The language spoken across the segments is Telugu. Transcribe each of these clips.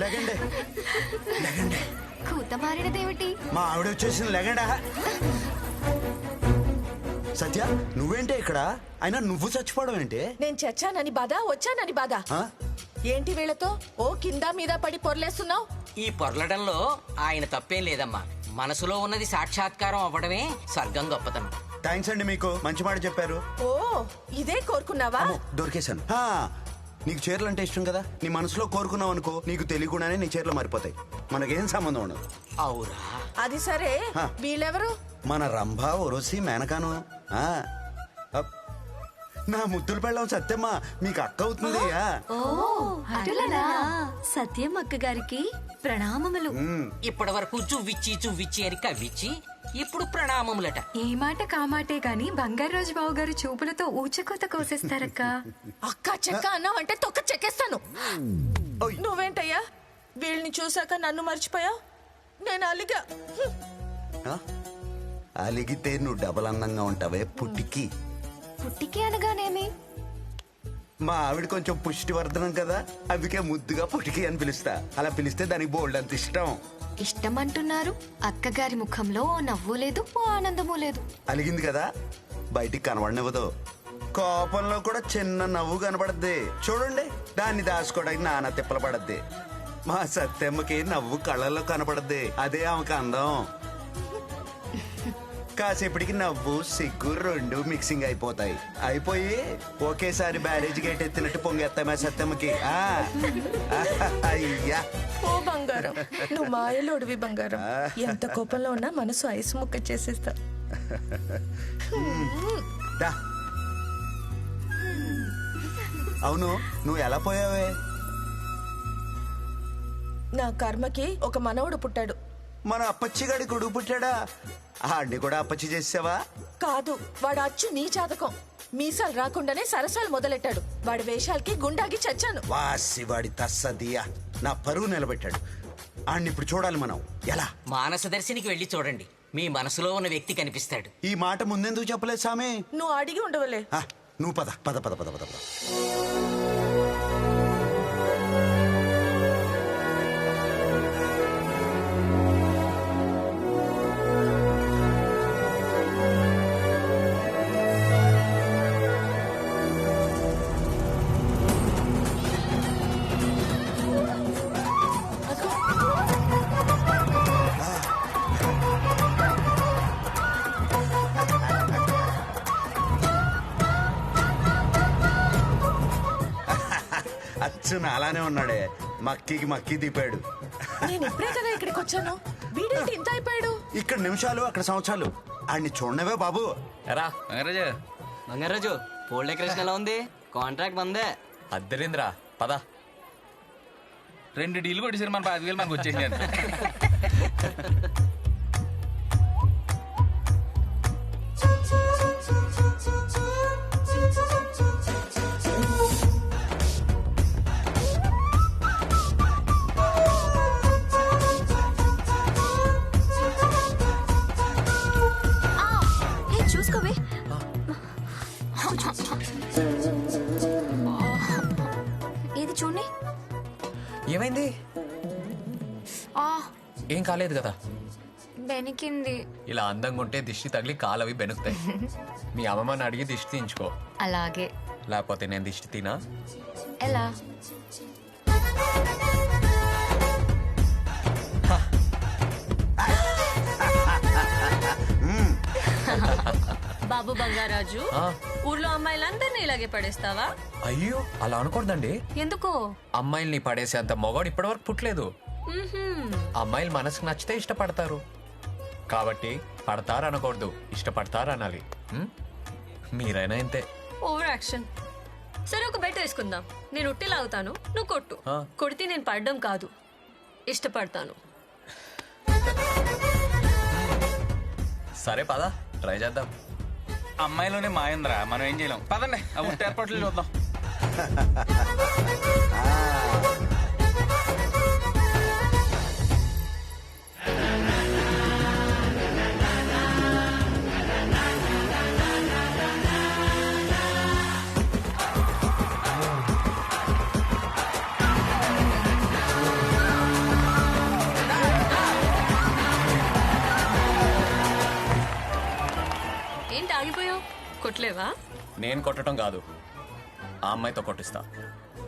లేకండి లేకండి. కూత మారినదేమిటి? మా ఆవిడ వచ్చేసింది, లేకండా. సత్య నువ్వేంటే ఇక్కడ? అయినా నువ్వు చచ్చిపోవడం ఏంటి? నేను చచ్చానని బాధ, వచ్చానని బాధ. ఏంటి వీళ్ళతో ఓ కింద మీద పడి పొరలేస్తున్నావు? ఈ పొరలడంలో ఆయన తప్పేం లేదమ్మా. మనసులో ఉన్నది సాక్షాత్కారం అవ్వడమే స్వర్గం గొప్పతనం. థ్యాంక్స్ అండి, మీకు మంచి మాట చెప్పారు. ఓ ఇదే కోరుకున్నావా? దొరికేశాను. నీకు చీరలు అంటే ఇష్టం కదా, నీ మనసులో కోరుకున్నావు అనుకో, నీకు తెలియకుండానే నీ చీరలు మారిపోతాయి. మనకేం సంబంధం ఉండదు. అవురా? అది సరే, వీళ్ళెవరు? మన రంభ ఒరసి మేనకాను. నా ముద్దులు పెళ్ళం సత్యమ్మ మీకు అక్క అవుతుంది. సత్యం అక్క గారికి ప్రణామములు. ఇప్పటి వరకు చువ్విచ్చి అని కవ్విచ్చి ఇప్పుడు ప్రణామములట. ఏ మాట కామాటే గాని బంగారాజు బాబు గారు చూపులతో ఊచకోత కోసేస్తారక్క. అక్క చెక్క అన్నావంటే తొక్క చెక్కేస్తాను. నువ్వేంటయ్యా వీళ్ళని చూసాక నన్ను మర్చిపోయావు? నేను అలిగా. అలిగితే నువ్వు డబల్ అందంగా ఉంటావే పుట్టికి. పుట్టికి అనగానేమి? మా ఆవిడ కొంచెం పుష్టివర్ధనం కదా, అందుకే ముద్దుగా పుట్టికి అని పిలుస్తా. అలా పిలిస్తే దానికి బోల్డ్ అంత ఇష్టం. ఇష్టం అంటున్నారు, అక్కగారి ముఖంలో ఓ నవ్వు లేదు, ఓ ఆనందము లేదు. అలిగింది కదా, బయటికి కనబడనివ్వదు. కోపంలో కూడా చిన్న నవ్వు కనబడద్ది చూడండి, దాన్ని దాచుకోవడానికి నానా తిప్పలు పడద్ది. మా సత్యమ్మకి నవ్వు కళ్ళల్లో కనపడద్ది, అదే ఆమెకు అందం. కాసేపటికి నవ్వు సిగ్గు రెండు మిక్సింగ్ అయిపోతాయి. అయిపోయి ఒకేసారి బ్యారేజ్ గేట్ ఎత్తినట్టు పొంగెత్తామే సత్యమ్మకి. అయ్యా ఓ బంగారం, నువ్వు మాయలోడివి బంగారం. ఎంత కోపంలో ఉన్నా మనసు ఐసు ముక్క చేసేస్తా. అవును, నువ్వు ఎలా పోయావే? నా కర్మకి ఒక మనవడు పుట్టాడు. మన అప్పచ్చిగాడి కొడుకు పుట్టాడా? ఆడిని కూడా అప్పచ్చి చేసావా? కాదు, వాడు అచ్చు నీ జాతకం. మీసాలు రాకుండానే సరసాలు మొదలెట్టాడు. వాడి వేషాలకి గుండాగి చచ్చాను. వాసి వాడి తస్సదియా నా పరువు నిలబెట్టాడు. ఆడిని ఇప్పుడు చూడాలి మనం. ఎలా? మానసదర్శినికి వెళ్ళి చూడండి, మీ మనసులో ఉన్న వ్యక్తి కనిపిస్తాడు. ఈ మాట ముందెందుకు చెప్పలేదు సామి? నువ్వు అడిగి ఉండవలే. నువ్వు పద పద పద పద పద. అచ్చు అలానే ఉన్నాడే, మక్కికి మక్కి దిపాడు. నేను ఇప్పుడే కదా ఇక్కడికి వచ్చాను, వీడేంటి ఇంత అయిపోయాడు? ఇక్కడ నిమిషాలు అక్కడ సంవత్సరాలు. ఆడిని చూడనవే బాబు. ఎరా బంగారాజు, పోల్ డెకరేషన్ ఎలా ఉంది? కాంట్రాక్ట్ బందే. అద్దరింద్రా, పద. 2 డీలు కొట్టేసారు, మన 5,000 మనకు వచ్చేసి. చూసుకోవే. ఏది చూడండి. ఏమైంది? ఏం కాలేదు కదా? బెనికింది. ఇలా అందంగా ఉంటే దిష్టి తగిలి కాలవి బెనుకుతాయి. మీ అమ్మమ్మని అడిగి దిష్టి తీయించుకో. అలాగే. లేకపోతే నేను దిష్టి తినా? ఎలా? బాబు బంగారాజు, ఊర్లో అమ్మాయిలందరినీ ఇలాగే పడేస్తావా? అయ్యో, అలా అనకూడదండి. ఎందుకో? అమ్మాయిల్ని పడేసేంత మొగాడు ఇప్పటివరకు పుట్టలేదు. అమ్మాయిలు మనసుకు నచ్చితే ఇష్టపడతారు, కాబట్టి పడతారు అనకూడదు, ఇష్టపడతారు అనాలి. మీరైనా ఇంతే. Over action. సరే, ఒక బెట్ వేసుకుందాం. నేను ఉట్టి లాగుతాను, నువ్వు కొట్టు. కొడితే నేను పడడం కాదు, ఇష్టపడతాను. సరే పద, ట్రై చేద్దాం. అమ్మాయిలోనే మాయంద్రా, మనం ఏం చేయలేం. పదండి, ఆ ఉట్టి ఏర్పాట్లు చూద్దాం. కొట్టలేవా? నేను కొట్టడం కాదు, ఆ అమ్మాయితో కొట్టిస్తా.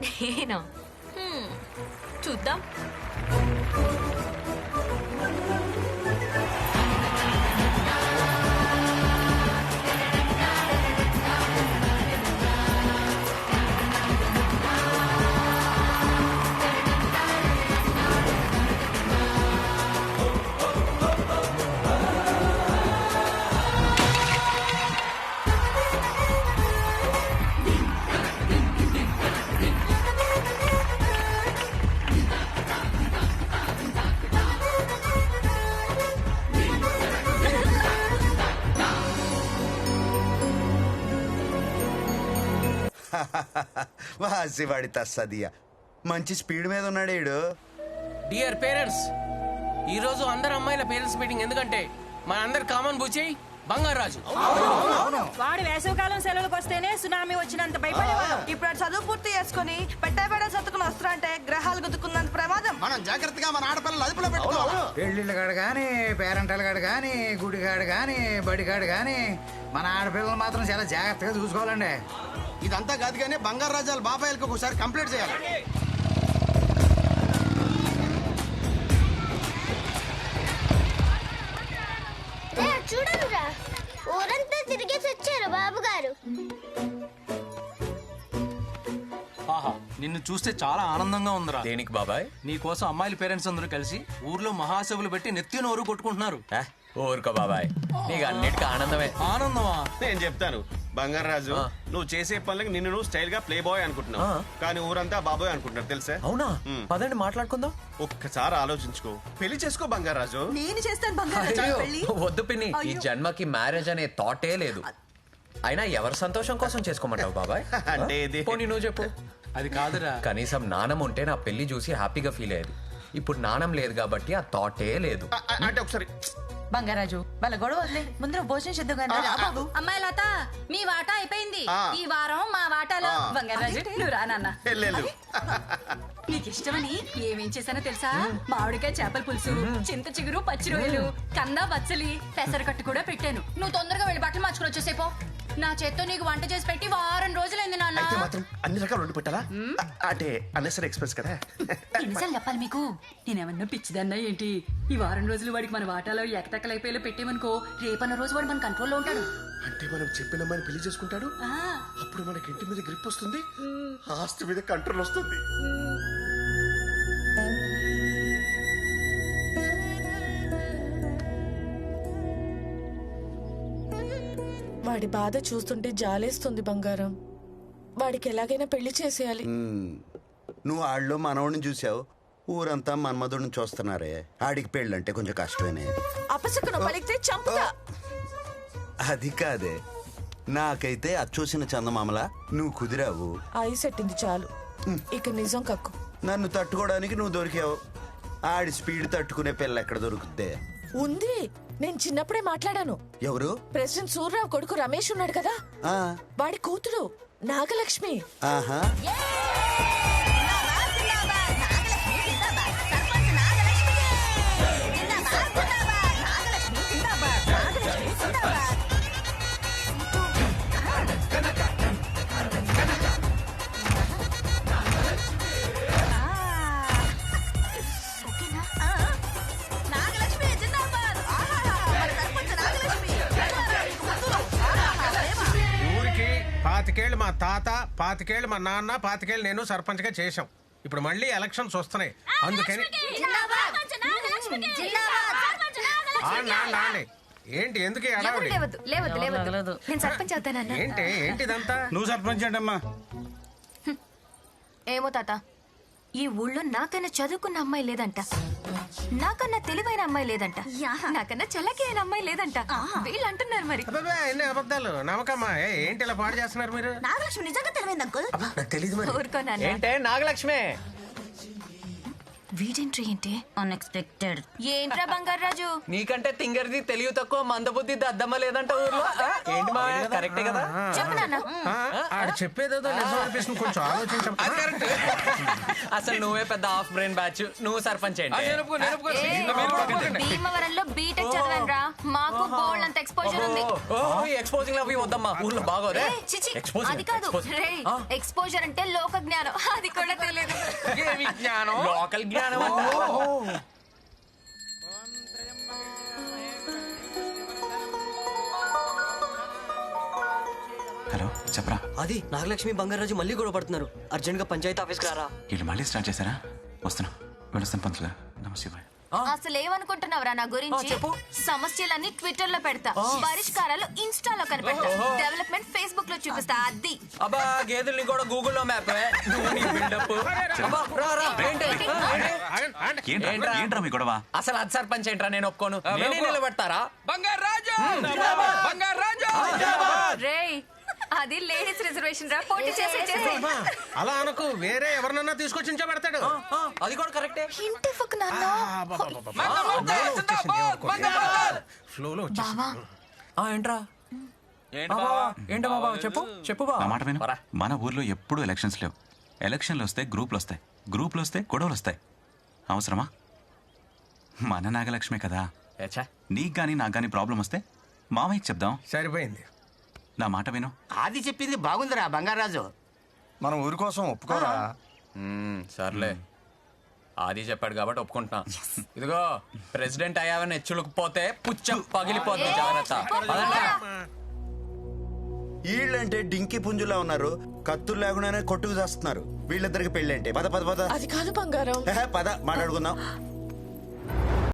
నేనా? చూద్దాం. వాసివాడి తస్సదియ మంచి స్పీడ్ మీద ఉన్నాడు ఈడు. డియర్ పేరెంట్స్, ఈ రోజు అందరు అమ్మాయిల పేరెంట్స్ మీటింగ్. ఎందుకంటే మన అందరు కామన్ బుచ్చి బంగారాజు. వాడు వేసవికాలం సెలవులకు వస్తేనే సునామీ వచ్చినంత భయపడేవాడు. ఇప్పుడు చదువు పూర్తి చేసుకుని పెట్టబెడ సత్తుకుని వస్తారంటే గ్రహాలు గుద్దుకున్నంత ప్రమాదం. మనం జాగ్రత్తగా మన ఆడపిల్లలు అదుపులో పెట్టుకోవాలి. పెళ్లిళ్ళ కాడు కానీ, పేరెంటల కాడు కానీ, గుడిగాడు కానీ, బడిగాడు కానీ మన ఆడపిల్లలు మాత్రం చాలా జాగ్రత్తగా చూసుకోవాలండి. ఇదంతా కాదు కానీ బంగారు రాజాల బాబాయిలకు ఒకసారి కంప్లీట్ చేయాలి. చూడనురా, ఊరంతా తిరిగేసి వచ్చారు బాబు గారు. ఆహా, నిన్ను చూస్తే చాలా ఆనందంగా ఉందిరా. దేనికి బాబాయ్? నీ కోసం అమ్మాయిల పేరెంట్స్ అందరూ కలిసి ఊర్లో మహాసభలు పెట్టి నెత్తి నోరు కొట్టుకుంటున్నారు. ఊరుకో బాబాయ్, నీకు అన్నిటికీ ఆనందమే. ఆనందమా? నేను చెప్తాను బంగారాజు, నువ్వు చేసే పనులకి నిన్ను నువ్వు స్టైల్ గా ప్లే బాయ్ అనుకుంటున్నావు, కానీ ఊరంతా బాబాయ్ అనుకుంటున్నారు తెలుసా? అవునా? పదండి మాట్లాడుకుందాం. ఒక్కసారి ఆలోచించుకో, పెళ్లి చేసుకో బంగారాజు. నేను చేస్తాను బంగారు పెళ్లి. వద్దు పిన్ని, ఈ జన్మకి మ్యారేజ్ అనే థాటే లేదు. అయినా ఎవరి సంతోషం కోసం చేసుకోమంటావు బాబాయ్? అంటే ఇది పోనీ నువ్వు చెప్పు. అది కాదురా. కనీసం నాణం ఉంటే నా పెళ్లి చూసి హ్యాపీగా ఫీల్ అయ్యేది. ఇప్పుడు నాణం లేదు కాబట్టి ఆ థాటే లేదు. అంటే ఒకసారి బంగారాజు వాళ్ళ గొడవ వదిలే, ముందర భోజనం చేద్దాం కానీ. అమ్మాయి లత, మీ వాటా అయిపోయింది. ఆ. ఈ వారం మా వాటాలో. బంగారాజు నువ్వు రా నాన్న. వెళ్ళు. నీకు ఇష్టమని ఏమేం చేశానో తెలుసా? మామిడికాయ చేపల పులుసు, చింత చిగురు, పచ్చి రొయ్యలు, కంద బచ్చలి, పెసరకట్టు కూడా పెట్టాను. నువ్వు తొందరగా వెళ్ళి బట్టలు మార్చుకుని వచ్చేసేపో. నా చేత్తో నీకు వంట చేసి పెట్టి వారం రోజులైంది నాన్న. అయితే మాత్రం అన్ని రకాలు వండి పెట్టాలా? అంటే అన్నెసరీ ఎక్స్ప్రెస్ కదా. ఎన్నిసార్లు చెప్పాలి మీకు? నేనేమన్నా పిచ్చిదన్నా ఏంటి? ఈ వారం రోజులు వాడికి మన వాటాలో ఎకటెక్కలైపోయేలా పెట్టేమనుకో, రేపన్న రోజు వాడు మన కంట్రోల్లో ఉంటాడు. అంటే మనం చెప్పిన అమ్మాయిని పెళ్లి చేసుకుంటాడు, అప్పుడు మనకి ఇంటి మీద గ్రిప్ వస్తుంది, ఆస్తి మీద కంట్రోల్ వస్తుంది. వాడి బాధ చూస్తుంటే జాలేస్తుంది బంగారం. వాడికి ఎలాగైనా పెళ్లి చేసేయాలి. నువ్వు ఆళ్ళలో మనవడిని చూసావు, ఊరంతా మన్మధుడిని చూస్తున్నారే. ఆడికి పెళ్ళంటే కొంచెం కష్టమేనే. అపశకున పలికితే చంపుతా. అది కాదే, నాకైతే అచ్చూసిన చందమామల నువ్వు కుదిరావు. ఐస్ ఎట్టింది చాలు, ఇక నిజం కక్కు. నన్ను తట్టుకోవడానికి నువ్వు దొరికావు. ఆడి స్పీడ్ తట్టుకునే పిల్ల ఎక్కడ దొరుకుద్దే? ఉంది, నేను చిన్నప్పుడే మాట్లాడాను. ఎవరు? ప్రెసిడెంట్ సూర్యరావు కొడుకు రమేష్ ఉన్నాడు కదా, ఆ, వాడి కూతురు నాగలక్ష్మి. ఆహా. ఊరికి 25 మా తాత, 25 మా నాన్న, 25 నేను సర్పంచ్ గా చేశాం. ఇప్పుడు మళ్ళీ ఎలక్షన్స్ వస్తున్నాయి, అందుకని ఏంటి ఎందుకు ఈ హడావుడి? నేను సర్పంచ్ అవుతానన్నా. ఏంటి ఇదంతా? నువ్వు సర్పంచ్ అంటమ్మా. ఏమో తాత, ఈ ఊళ్ళో నాకన్నా చదువుకున్న అమ్మాయి లేదంట, నాకన్నా తెలివైన అమ్మాయి లేదంట, నాకన్నా చల్లకి అయిన అమ్మాయి లేదంట. వీళ్ళు అంటున్నారు మరి. అబ్బబ్బే, ఎన్ని అబద్ధాలు నమ్మకమ్మా. ఏంటి ఇలా పాడు చేస్తున్నారు మీరు? నాగలక్ష్మి నిజంగా తెలివైంది అంకుల్. తెలియదు మరి. ఊరుకోనన్నా. ఏంటే నాగలక్ష్మి? వీడెంట్రీ ఏంటి? అన్ఎక్స్పెక్టెడ్. ఏంట్రా బంగారాజు? నీకంటే తింగర్ది తెలివి తక్కువ మందబుద్ధి దద్దమ్మ లేదంట ఊర్లో ఆ? ఏంటి మా కరెక్టే కదా చెప్పు నాన్న. ఆడ చెప్పేదేదో నిజం అనిపిస్తుంది, కొంచెం ఆలోచించం. అసలు నువ్వే పెద్ద హాఫ్ బ్రెయిన్ బ్యాచ్. నువ్వు సర్పంచ్ ఏంటి? భీమవరంలో బీటెక్ చదివాను రా. మాకు బోల్డ్ అంత ఎక్స్పోజర్ ఉంది. ఎక్స్పోజింగ్ అవి వద్దమ్మా, ఊర్లో బాగోదే. ఏయ్, చిచి, Exposing, అది కాదు exposing. రే. ఎక్స్పోజర్ అంటే లోక జ్ఞానం, అది కూడా తెలియదు. లోకల్ జ్ఞానం. హలో చెప్పరా. అది నాగలక్ష్మి బంగారాజు మళ్ళీ గొడవ పడుతున్నారు. అర్జెంట్ గా పంచాయతీ ఆఫీస్కి రారా. వీళ్ళు మళ్ళీ స్టార్ట్ చేశారా? వస్తున్నా, వెళ్ళొస్తాను పంతులు గారు. నమస్తే. అసలు ఏమనుకుంటున్నావురా నా గురించి? సమస్యలన్నీ ట్విట్టర్ లో పెడతా, పరిష్కారాలు ఇన్స్టాలో కనిపెడతా, డెవలప్మెంట్ ఫేస్బుక్ లో చూపిస్తా. అది అబ్బా గేదెల్ని కూడా గూగుల్లో మ్యాప్. ఏంట్రా మీ గొడవ? అసలు అది సర్పంచ్ ఏంట్రా, నేను ఒప్పుకోను. నేనే నిలబెడతారా? రే, అది లేడీస్ రిజర్వేషన్ రా. పోటీ చేసే అలా అనకు, వేరే ఎవరినన్నా తీసుకొచ్చి పెడతాడు. అది కూడా కరెక్టే. ఇంటి ఫక్ నాన్న. ఫ్లోలో బావా, ఏంట్రా ఏంటో బాబా చెప్పు చెప్పు నా మాట విను. మన ఊర్లో ఎప్పుడూ ఎలక్షన్స్ లేవు. ఎలక్షన్లు వస్తే గ్రూపులు వస్తాయి, గ్రూపులు వస్తే గొడవలు వస్తాయి. అవసరమా? మన నాగలక్ష్మి కదా. నీకు గానీ నాకు గానీ ప్రాబ్లం వస్తే మామయ్యకి చెప్దాం. సరిపోయింది. నా మాట విను. ఆది చెప్పింది బాగుందిరా బంగారాజు. మనం ఊరి కోసం ఒప్పుకోరా? సర్లే, ఆది చెప్పాడు కాబట్టి ఒప్పుకుంటున్నా. ఇదిగో ప్రెసిడెంట్ అయ్యావని హెచ్చులుకుపోతే పుచ్చం పగిలిపోతుంది, జాగ్రత్త. వీళ్ళంటే డింకి పుంజులా ఉన్నారు, కత్తులు లేకుండానే కొట్టుకు చేస్తున్నారు. వీళ్ళిద్దరికి పెళ్ళి అంటే పద పద పద. అది కాదు బంగారం. పద మాట్లాడుకుందాం.